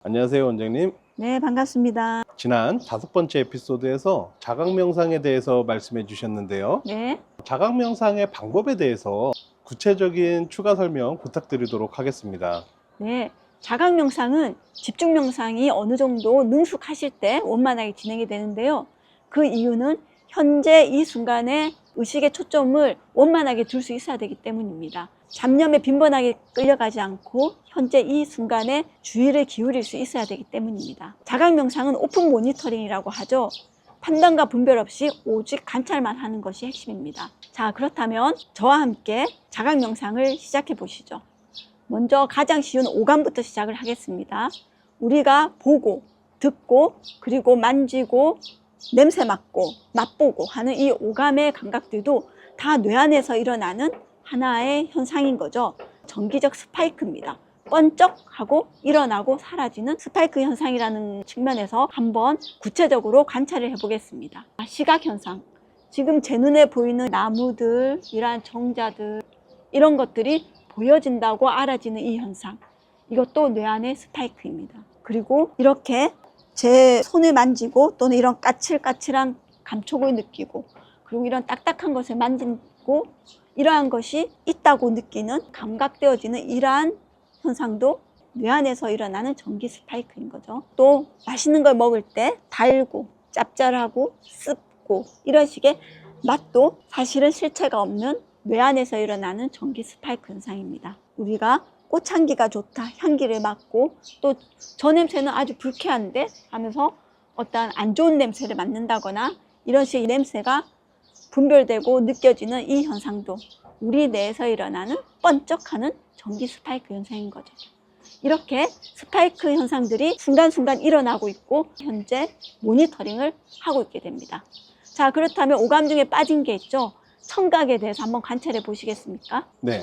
안녕하세요, 원장님. 네, 반갑습니다. 지난 5번째 에피소드에서 자각명상에 대해서 말씀해 주셨는데요. 네, 자각명상의 방법에 대해서 구체적인 추가 설명 부탁드리도록 하겠습니다. 네. 자각 명상은 집중 명상이 어느 정도 능숙하실 때 원만하게 진행이 되는데요. 그 이유는 현재 이 순간에 의식의 초점을 원만하게 둘 수 있어야 되기 때문입니다. 잡념에 빈번하게 끌려가지 않고 현재 이 순간에 주의를 기울일 수 있어야 되기 때문입니다. 자각 명상은 오픈 모니터링이라고 하죠. 판단과 분별 없이 오직 관찰만 하는 것이 핵심입니다. 자, 그렇다면 저와 함께 자각 명상을 시작해 보시죠. 먼저 가장 쉬운 오감부터 시작을 하겠습니다. 우리가 보고, 듣고, 그리고 만지고, 냄새 맡고, 맛보고 하는 이 오감의 감각들도 다 뇌 안에서 일어나는 하나의 현상인 거죠. 정기적 스파이크입니다. 번쩍하고 일어나고 사라지는 스파이크 현상이라는 측면에서 한번 구체적으로 관찰을 해보겠습니다. 시각 현상. 지금 제 눈에 보이는 나무들, 이러한 정자들, 이런 것들이 보여진다고 알아지는 이 현상. 이것도 뇌 안의 스파이크입니다. 그리고 이렇게 제 손을 만지고 또는 이런 까칠까칠한 감촉을 느끼고 그리고 이런 딱딱한 것을 만지고 이러한 것이 있다고 느끼는 감각되어지는 이러한 현상도 뇌 안에서 일어나는 전기 스파이크인 거죠. 또 맛있는 걸 먹을 때 달고 짭짤하고 씁고 이런 식의 맛도 사실은 실체가 없는 뇌 안에서 일어나는 전기 스파이크 현상입니다. 우리가 꽃향기가 좋다, 향기를 맡고 또 저 냄새는 아주 불쾌한데 하면서 어떤 안 좋은 냄새를 맡는다거나 이런 식의 냄새가 분별되고 느껴지는 이 현상도 우리 뇌에서 일어나는 번쩍하는 전기 스파이크 현상인 거죠. 이렇게 스파이크 현상들이 순간순간 일어나고 있고 현재 모니터링을 하고 있게 됩니다. 자, 그렇다면 오감 중에 빠진 게 있죠. 청각에 대해서 한번 관찰해 보시겠습니까? 네.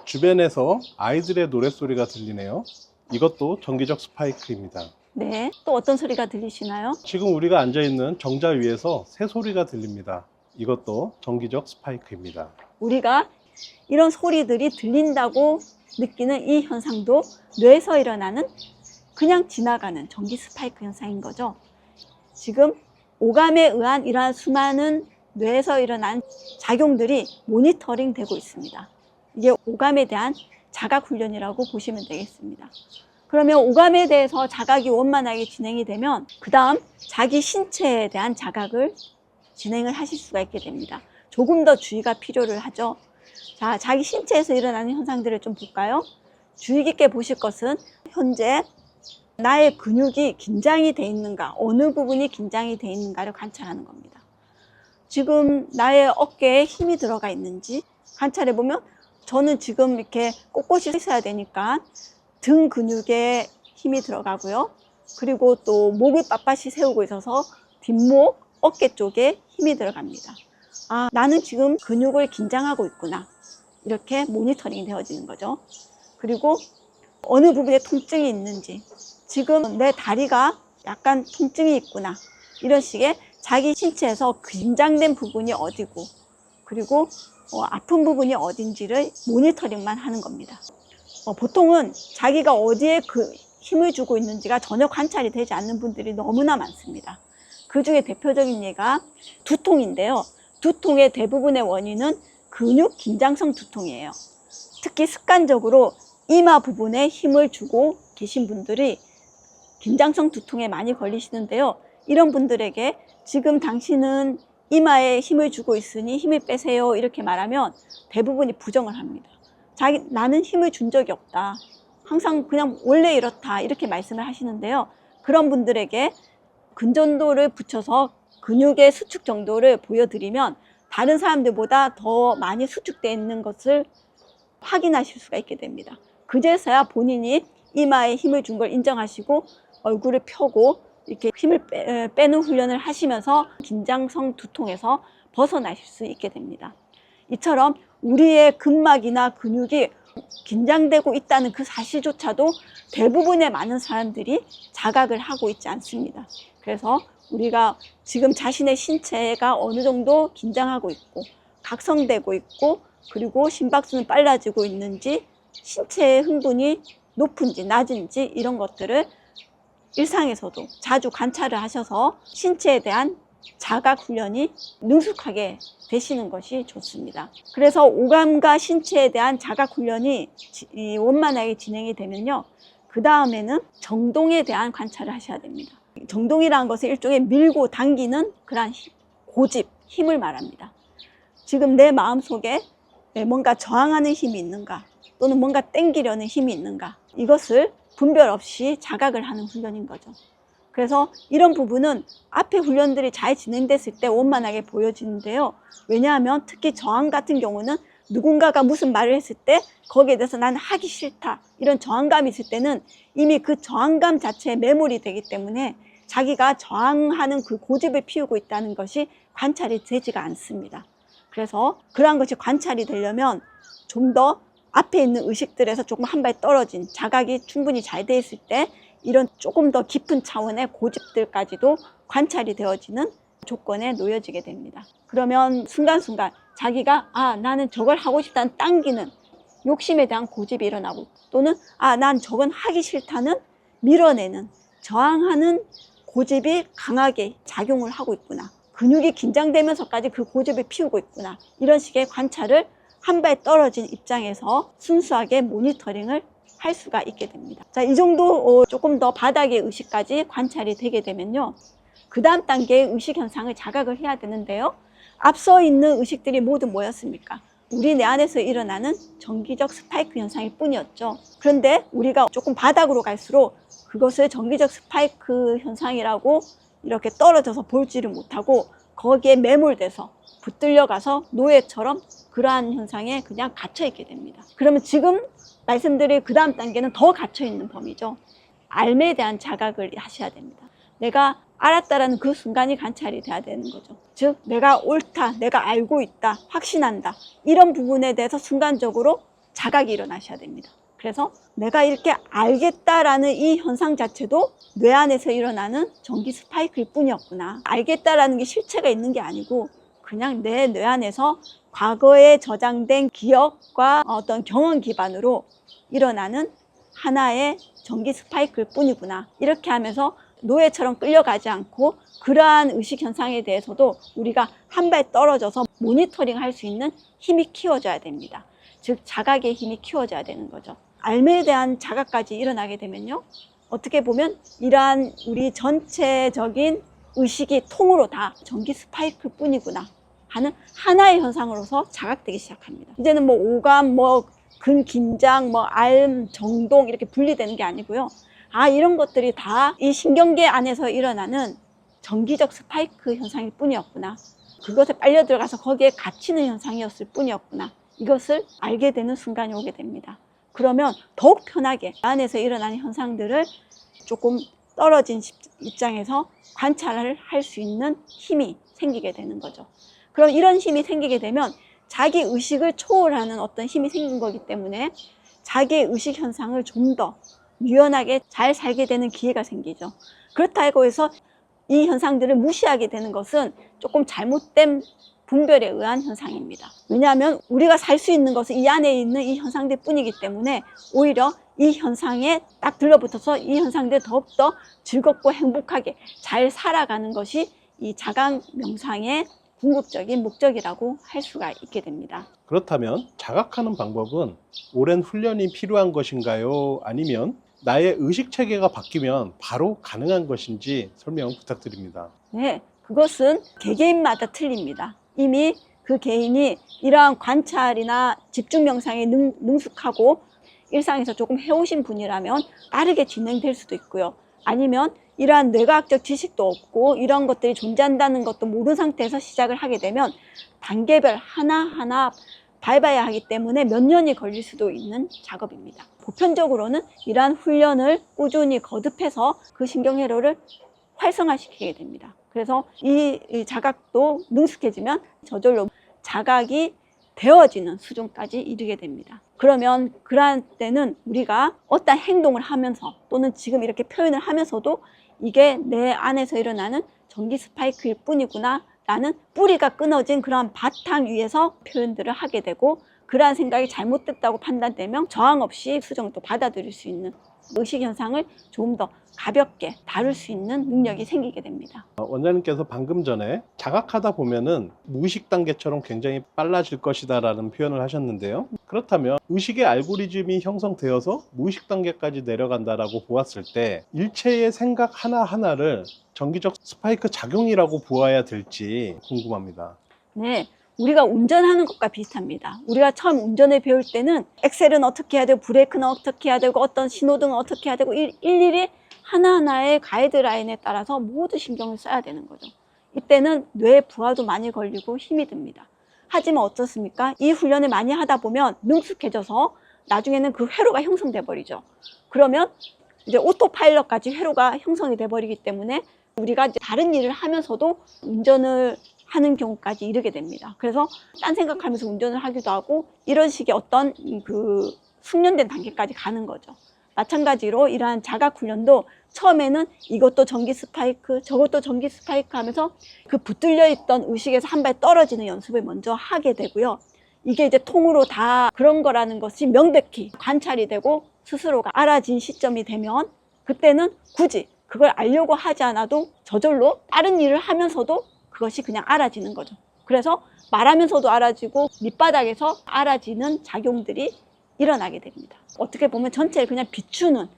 주변에서 아이들의 노랫소리가 들리네요. 이것도 정기적 스파이크입니다. 네. 또 어떤 소리가 들리시나요? 지금 우리가 앉아 있는 정자 위에서 새소리가 들립니다. 이것도 정기적 스파이크입니다. 우리가 이런 소리들이 들린다고 느끼는 이 현상도 뇌에서 일어나는 그냥 지나가는 전기 스파이크 현상인 거죠. 지금 오감에 의한 이러한 수많은 뇌에서 일어난 작용들이 모니터링 되고 있습니다. 이게 오감에 대한 자각 훈련이라고 보시면 되겠습니다. 그러면 오감에 대해서 자각이 원만하게 진행이 되면 그 다음 자기 신체에 대한 자각을 진행을 하실 수가 있게 됩니다. 조금 더 주의가 필요를 하죠. 자, 자기 신체에서 일어나는 현상들을 좀 볼까요? 주의 깊게 보실 것은 현재 나의 근육이 긴장이 돼 있는가, 어느 부분이 긴장이 돼 있는가를 관찰하는 겁니다. 지금 나의 어깨에 힘이 들어가 있는지 관찰해 보면 저는 지금 이렇게 꼿꼿이 있어야 되니까 등 근육에 힘이 들어가고요. 그리고 또 목을 빳빳이 세우고 있어서 뒷목, 어깨 쪽에 힘이 들어갑니다. 아, 나는 지금 근육을 긴장하고 있구나. 이렇게 모니터링이 되어지는 거죠. 그리고 어느 부분에 통증이 있는지, 지금 내 다리가 약간 통증이 있구나. 이런 식의 자기 신체에서 긴장된 부분이 어디고, 그리고 아픈 부분이 어딘지를 모니터링만 하는 겁니다. 보통은 자기가 어디에 그 힘을 주고 있는지가 전혀 관찰이 되지 않는 분들이 너무나 많습니다. 그 중에 대표적인 예가 두통인데요. 두통의 대부분의 원인은 근육 긴장성 두통이에요. 특히 습관적으로 이마 부분에 힘을 주고 계신 분들이 긴장성 두통에 많이 걸리시는데요. 이런 분들에게 지금 당신은 이마에 힘을 주고 있으니 힘을 빼세요 이렇게 말하면 대부분이 부정을 합니다. 나는 힘을 준 적이 없다. 항상 그냥 원래 이렇다 이렇게 말씀을 하시는데요. 그런 분들에게 근전도를 붙여서 근육의 수축 정도를 보여드리면 다른 사람들보다 더 많이 수축되어 있는 것을 확인하실 수가 있게 됩니다. 그제서야 본인이 이마에 힘을 준 걸 인정하시고 얼굴을 펴고 이렇게 힘을 빼는 훈련을 하시면서 긴장성 두통에서 벗어나실 수 있게 됩니다. 이처럼 우리의 근막이나 근육이 긴장되고 있다는 그 사실조차도 대부분의 많은 사람들이 자각을 하고 있지 않습니다. 그래서 우리가 지금 자신의 신체가 어느 정도 긴장하고 있고 각성되고 있고 그리고 심박수는 빨라지고 있는지 신체의 흥분이 높은지 낮은지 이런 것들을 일상에서도 자주 관찰을 하셔서 신체에 대한 자각 훈련이 능숙하게 되시는 것이 좋습니다. 그래서 오감과 신체에 대한 자각 훈련이 원만하게 진행이 되면요, 그 다음에는 정동에 대한 관찰을 하셔야 됩니다. 정동이라는 것은 일종의 밀고 당기는 그러한 고집, 힘을 말합니다. 지금 내 마음속에 뭔가 저항하는 힘이 있는가, 또는 뭔가 땡기려는 힘이 있는가, 이것을 분별 없이 자각을 하는 훈련인 거죠. 그래서 이런 부분은 앞에 훈련들이 잘 진행됐을 때 원만하게 보여지는데요. 왜냐하면 특히 저항 같은 경우는 누군가가 무슨 말을 했을 때 거기에 대해서 나는 하기 싫다, 이런 저항감이 있을 때는 이미 그 저항감 자체에 매몰이 되기 때문에 자기가 저항하는 그 고집을 피우고 있다는 것이 관찰이 되지가 않습니다. 그래서 그러한 것이 관찰이 되려면 좀 더 앞에 있는 의식들에서 조금 한 발 떨어진 자각이 충분히 잘 돼 있을 때 이런 조금 더 깊은 차원의 고집들까지도 관찰이 되어지는 조건에 놓여지게 됩니다. 그러면 순간순간 자기가 나는 저걸 하고 싶다는 당기는 욕심에 대한 고집이 일어나고, 또는 난 저건 하기 싫다는 밀어내는 저항하는 고집이 강하게 작용을 하고 있구나, 근육이 긴장되면서까지 그 고집을 피우고 있구나, 이런 식의 관찰을 한 발 떨어진 입장에서 순수하게 모니터링을 할 수가 있게 됩니다. 자, 이 정도 조금 더 바닥의 의식까지 관찰이 되게 되면요, 그 다음 단계의 의식 현상을 자각을 해야 되는데요, 앞서 있는 의식들이 모두 뭐였습니까? 우리 내 안에서 일어나는 정기적 스파이크 현상일 뿐이었죠. 그런데 우리가 조금 바닥으로 갈수록 그것을 정기적 스파이크 현상이라고 이렇게 떨어져서 볼지를 못하고 거기에 매몰돼서 붙들려가서 노예처럼 그러한 현상에 그냥 갇혀있게 됩니다. 그러면 지금 말씀드릴 그 다음 단계는 더 갇혀있는 범위죠. 알매에 대한 자각을 하셔야 됩니다. 내가 알았다라는 그 순간이 관찰이 돼야 되는 거죠. 즉 내가 옳다, 내가 알고 있다, 확신한다, 이런 부분에 대해서 순간적으로 자각이 일어나셔야 됩니다. 그래서 내가 이렇게 알겠다라는 이 현상 자체도 뇌 안에서 일어나는 전기 스파이크일 뿐이었구나. 알겠다라는 게 실체가 있는 게 아니고 그냥 내 뇌 안에서 과거에 저장된 기억과 어떤 경험 기반으로 일어나는 하나의 전기 스파이크일 뿐이구나. 이렇게 하면서 노예처럼 끌려가지 않고 그러한 의식 현상에 대해서도 우리가 한 발 떨어져서 모니터링 할 수 있는 힘이 키워져야 됩니다. 즉 자각의 힘이 키워져야 되는 거죠. 알매에 대한 자각까지 일어나게 되면요, 어떻게 보면 이러한 우리 전체적인 의식이 통으로 다 전기 스파이크 뿐이구나 하는 하나의 현상으로서 자각되기 시작합니다. 이제는 뭐 오감, 근긴장, 알, 정동 이렇게 분리되는 게 아니고요, 이런 것들이 다 이 신경계 안에서 일어나는 정기적 스파이크 현상일 뿐이었구나, 그것에 빨려 들어가서 거기에 갇히는 현상이었을 뿐이었구나, 이것을 알게 되는 순간이 오게 됩니다. 그러면 더욱 편하게 안에서 일어나는 현상들을 조금 떨어진 입장에서 관찰을 할 수 있는 힘이 생기게 되는 거죠. 그럼 이런 힘이 생기게 되면 자기 의식을 초월하는 어떤 힘이 생긴 거기 때문에 자기의 의식 현상을 좀 더 유연하게 잘 살게 되는 기회가 생기죠. 그렇다고 해서 이 현상들을 무시하게 되는 것은 조금 잘못된 분별에 의한 현상입니다. 왜냐하면 우리가 살 수 있는 것은 이 안에 있는 이 현상들 뿐이기 때문에 오히려 이 현상에 딱 들러붙어서 이 현상들을 더욱더 즐겁고 행복하게 잘 살아가는 것이 이 자각 명상의 궁극적인 목적이라고 할 수가 있게 됩니다. 그렇다면 자각하는 방법은 오랜 훈련이 필요한 것인가요? 아니면 나의 의식 체계가 바뀌면 바로 가능한 것인지 설명 부탁드립니다. 네, 그것은 개개인마다 틀립니다. 이미 그 개인이 이러한 관찰이나 집중 명상에 능숙하고 일상에서 조금 해오신 분이라면 빠르게 진행될 수도 있고요. 아니면 이러한 뇌과학적 지식도 없고 이런 것들이 존재한다는 것도 모르는 상태에서 시작을 하게 되면 단계별 하나하나 밟아야 하기 때문에 몇 년이 걸릴 수도 있는 작업입니다. 보편적으로는 이러한 훈련을 꾸준히 거듭해서 그 신경회로를 활성화시키게 됩니다. 그래서 이 자각도 능숙해지면 저절로 자각이 되어지는 수준까지 이르게 됩니다. 그러면 그러한 때는 우리가 어떤 행동을 하면서 또는 지금 이렇게 표현을 하면서도 이게 내 안에서 일어나는 전기 스파이크일 뿐이구나 라는 뿌리가 끊어진 그러한 바탕 위에서 표현들을 하게 되고, 그러한 생각이 잘못됐다고 판단되면 저항 없이 수정도 받아들일 수 있는 의식 현상을 조금 더 가볍게 다룰 수 있는 능력이 생기게 됩니다. 원장님께서 방금 전에 자각하다 보면은 무의식 단계처럼 굉장히 빨라질 것이다라는 표현을 하셨는데요. 그렇다면 의식의 알고리즘이 형성되어서 무의식 단계까지 내려간다라고 보았을 때 일체의 생각 하나하나를 전기적 스파이크 작용이라고 보아야 될지 궁금합니다. 네, 우리가 운전하는 것과 비슷합니다. 우리가 처음 운전을 배울 때는 엑셀은 어떻게 해야 되고 브레이크는 어떻게 해야 되고 어떤 신호등은 어떻게 해야 되고 일일이 하나하나의 가이드라인에 따라서 모두 신경을 써야 되는 거죠. 이때는 뇌 부하도 많이 걸리고 힘이 듭니다. 하지만 어떻습니까? 이 훈련을 많이 하다 보면 능숙해져서 나중에는 그 회로가 형성돼 버리죠. 그러면 이제 오토파일럿까지 회로가 형성이 돼 버리기 때문에 우리가 이제 다른 일을 하면서도 운전을 하는 경우까지 이르게 됩니다. 그래서 딴 생각하면서 운전을 하기도 하고 이런 식의 어떤 그 숙련된 단계까지 가는 거죠. 마찬가지로 이러한 자각 훈련도 처음에는 이것도 전기 스파이크, 저것도 전기 스파이크 하면서 그 붙들려 있던 의식에서 한 발 떨어지는 연습을 먼저 하게 되고요. 이게 이제 통으로 다 그런 거라는 것이 명백히 관찰이 되고 스스로가 알아진 시점이 되면 그때는 굳이 그걸 알려고 하지 않아도 저절로 다른 일을 하면서도 그것이 그냥 알아지는 거죠. 그래서 말하면서도 알아지고 밑바닥에서 알아지는 작용들이 일어나게 됩니다. 어떻게 보면 전체를 그냥 비추는,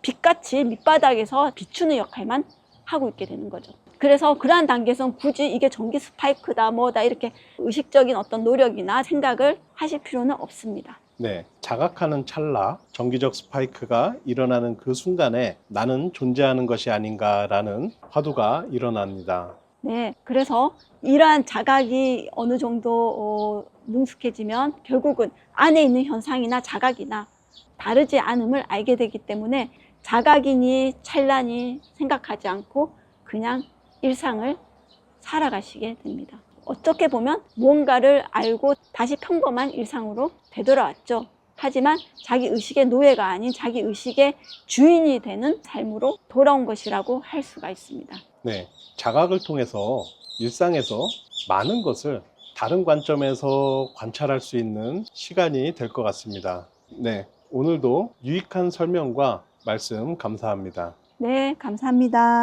빛같이 밑바닥에서 비추는 역할만 하고 있게 되는 거죠. 그래서 그러한 단계에서는 굳이 이게 전기 스파이크다 뭐다 이렇게 의식적인 어떤 노력이나 생각을 하실 필요는 없습니다. 네, 자각하는 찰나 전기적 스파이크가 일어나는 그 순간에 나는 존재하는 것이 아닌가라는 화두가 일어납니다. 네, 그래서 이러한 자각이 어느 정도 능숙해지면 결국은 안에 있는 현상이나 자각이나 다르지 않음을 알게 되기 때문에 자각이니 찰나니 생각하지 않고 그냥 일상을 살아가시게 됩니다. 어떻게 보면 무언가를 알고 다시 평범한 일상으로 되돌아왔죠. 하지만 자기 의식의 노예가 아닌 자기 의식의 주인이 되는 삶으로 돌아온 것이라고 할 수가 있습니다. 네, 자각을 통해서 일상에서 많은 것을 다른 관점에서 관찰할 수 있는 시간이 될 것 같습니다. 네, 오늘도 유익한 설명과 말씀 감사합니다. 네, 감사합니다.